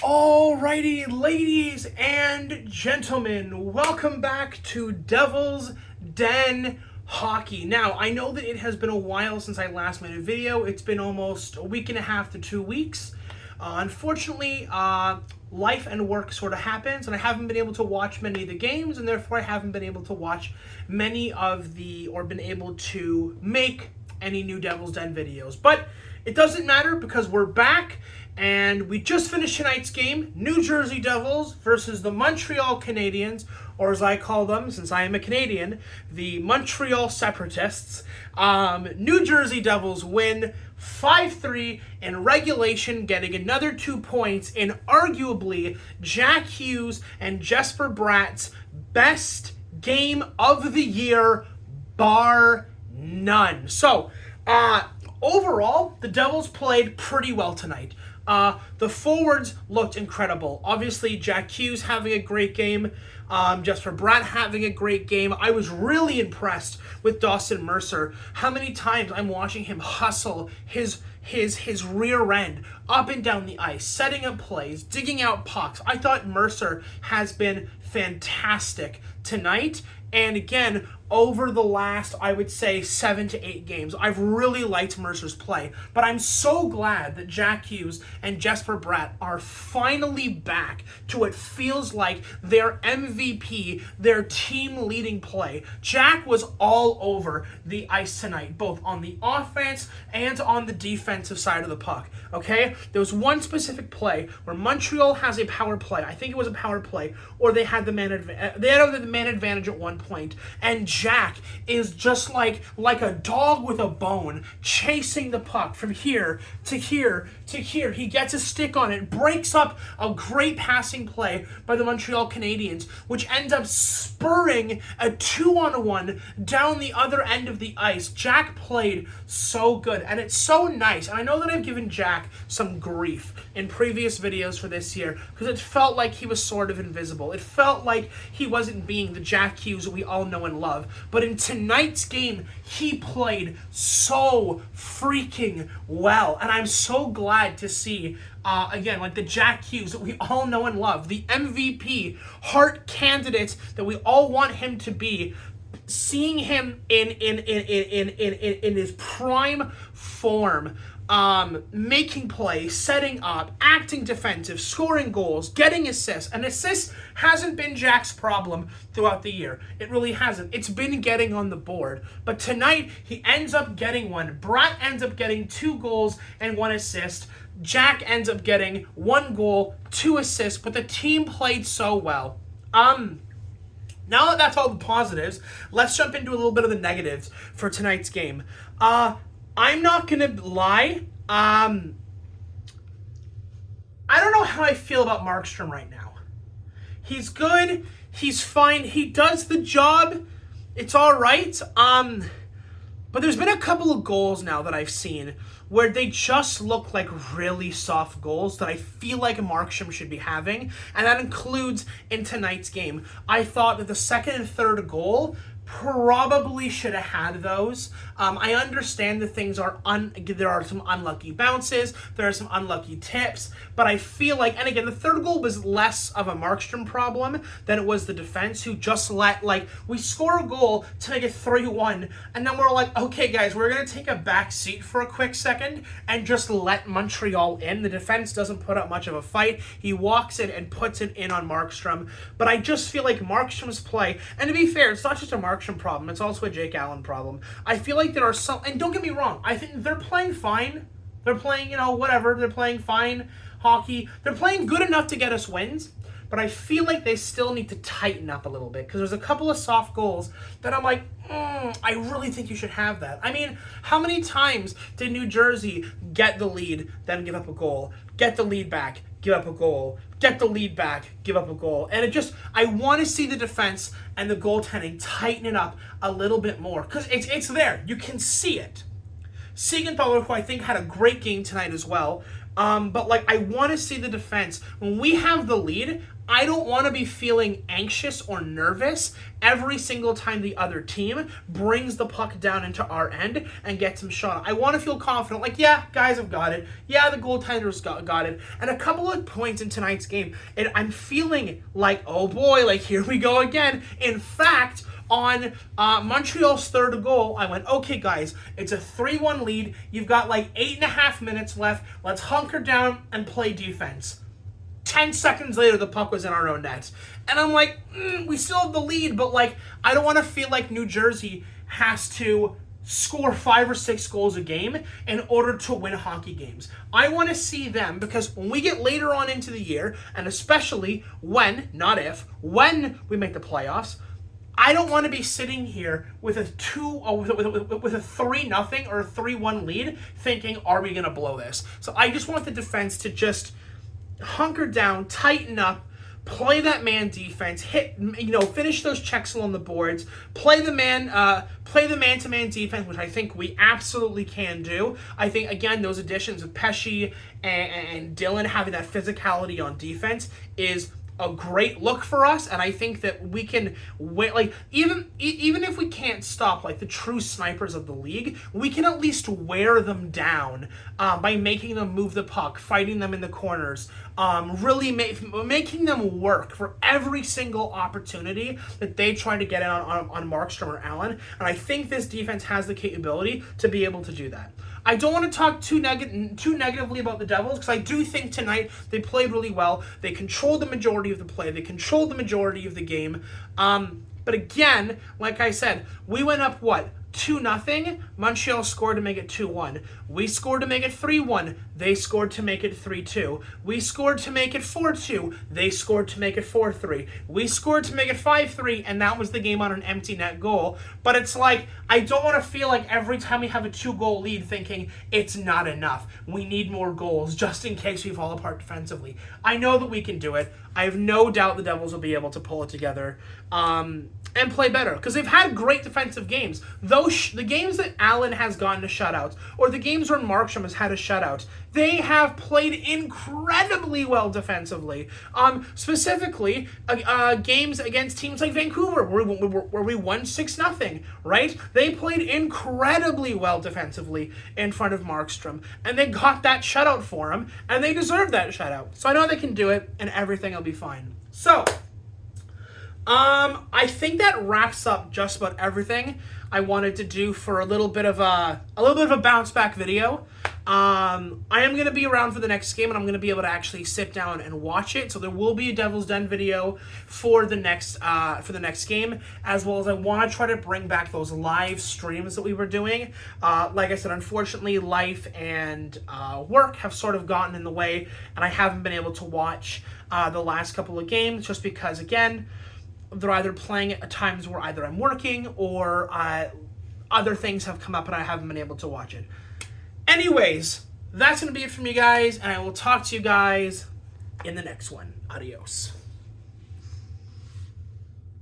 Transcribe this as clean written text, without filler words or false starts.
Alrighty, ladies and gentlemen, welcome back to Devil's Den Hockey. Now, I know that it has been a while since I last made a video. It's been almost a week and a half to 2 weeks. Unfortunately, life and work sort of happens, and I haven't been able to watch many of the games, and therefore I haven't been able to watch many of or been able to make any new Devil's Den videos. But it doesn't matter because we're back. And we just finished tonight's game, New Jersey Devils versus the Montreal Canadiens, or as I call them, since I am a Canadian, the Montreal Separatists. New Jersey Devils win 5-3 in regulation, getting another 2 points in arguably Jack Hughes and Jesper Bratt's best game of the year, bar none. So, overall, the Devils played pretty well tonight. The forwards looked incredible. Obviously, Jack Hughes having a great game. Jesper Bratt having a great game. I was really impressed with Dawson Mercer. How many times I'm watching him hustle his rear end up and down the ice, setting up plays, digging out pucks. I thought Mercer has been fantastic tonight. And again, over the last, I would say, 7 to 8 games, I've really liked Mercer's play. But I'm so glad that Jack Hughes and Jesper Bratt are finally back to what feels like their MVP, their team-leading play. Jack was all over the ice tonight, both on the offense and on the defensive side of the puck, okay? There was one specific play where Montreal has a power play. I think it was a power play, or they had the man advantage at one point, and Jack is just like a dog with a bone chasing the puck from here to here to here. He gets a stick on it, breaks up a great passing play by the Montreal Canadiens, which ends up spurring a 2-on-1 down the other end of the ice. Jack played so good, and it's so nice. And I know that I've given Jack some grief in previous videos for this year because it felt like he was sort of invisible. It felt like he wasn't being the Jack Hughes that we all know and love. But in tonight's game, he played so freaking well. And I'm so glad to see, again, like the Jack Hughes that we all know and love, the MVP, Hart candidate that we all want him to be, seeing him in his prime form, making plays, setting up, acting defensive, scoring goals, getting assists. And assists hasn't been Jack's problem throughout the year. It really hasn't. It's been getting on the board. But tonight, he ends up getting one. Bratt ends up getting 2 goals and 1 assist. Jack ends up getting 1 goal, 2 assists, but the team played so well. Now that that's all the positives, let's jump into a little bit of the negatives for tonight's game. I'm not going to lie. I don't know how I feel about Markstrom right now. He's good. He's fine. He does the job. It's all right. But there's been a couple of goals now that I've seen where they just look like really soft goals that I feel like Markstrom should be having, and that includes in tonight's game. I thought that the second and third goal probably should have had those. I understand that there are some unlucky bounces, there are some unlucky tips, but I feel like, and again, the third goal was less of a Markstrom problem than it was the defense, who just we score a goal to make it 3-1, and then we're like, okay guys, we're going to take a back seat for a quick second and just let Montreal in. The defense doesn't put up much of a fight. He walks in and puts it in on Markstrom, but I just feel like Markstrom's play, and to be fair, it's not just a Markstrom problem, it's also a Jake Allen problem. I feel like there are some, and don't get me wrong, I think they're playing fine. They're playing, whatever. They're playing fine hockey. They're playing good enough to get us wins, but I feel like they still need to tighten up a little bit because there's a couple of soft goals that I'm like, I really think you should have that. I mean, how many times did New Jersey get the lead, then give up a goal, get the lead back, give up a goal, get the lead back, give up a goal? And I want to see the defense and the goaltending tighten it up a little bit more because it's there. You can see it. Siegenthaler, who I think had a great game tonight as well, But like, I want to see the defense. When we have the lead, I don't want to be feeling anxious or nervous every single time the other team brings the puck down into our end and gets him shot. I want to feel confident, like, yeah, guys have got it. Yeah, the goaltenders got it. And a couple of points in tonight's game, I'm feeling like, oh boy, like, here we go again. In fact, on Montreal's third goal, I went, okay, guys, it's a 3-1 lead. You've got like 8.5 minutes left. Let's hunker down and play defense. 10 seconds later, the puck was in our own net. And I'm like, we still have the lead, but like, I don't want to feel like New Jersey has to score 5 or 6 goals a game in order to win hockey games. I want to see them, because when we get later on into the year, and especially when, not if, when we make the playoffs, I don't want to be sitting here with a 3-0 or a 3-1 lead thinking, are we going to blow this? So I just want the defense to just hunker down, tighten up, play that man defense, finish those checks along the boards, play the man-to-man defense, which I think we absolutely can do. I think, again, those additions of Pesci and Dylan having that physicality on defense is a great look for us, and I think that we can win. Like, even if we can't stop like the true snipers of the league, we can at least wear them down by making them move the puck, fighting them in the corners, really making them work for every single opportunity that they try to get on Markstrom or Allen. And I think this defense has the capability to be able to do that. I don't want to talk too negatively about the Devils, because I do think tonight they played really well. They controlled the majority of the play. They controlled the majority of the game. But again, like I said, we went up, 2-0. Montreal scored to make it 2-1. We scored to make it 3-1. They scored to make it 3-2. We scored to make it 4-2. They scored to make it 4-3. We scored to make it 5-3, and that was the game on an empty net goal. But it's like, I don't want to feel like every time we have a 2-goal lead thinking it's not enough. We need more goals just in case we fall apart defensively. I know that we can do it. I have no doubt the Devils will be able to pull it together and play better, because they've had great defensive games. The games that Allen has gotten to shutouts, or the games where Markstrom has had a shutout, they have played incredibly well defensively. Specifically, games against teams like Vancouver, where we won 6-0, right? They played incredibly well defensively in front of Markstrom, and they got that shutout for him, and they deserve that shutout. So I know they can do it, and everything will be fine. So, I think that wraps up just about everything I wanted to do for a little bit of a bounce back video. I am going to be around for the next game, and I'm going to be able to actually sit down and watch it. So there will be a Devil's Den video for the next game, as well as I want to try to bring back those live streams that we were doing. Like I said, unfortunately, life and work have sort of gotten in the way, and I haven't been able to watch the last couple of games just because, again, they're either playing at times where either I'm working or other things have come up and I haven't been able to watch it. Anyways, that's going to be it from you guys, and I will talk to you guys in the next one. Adios.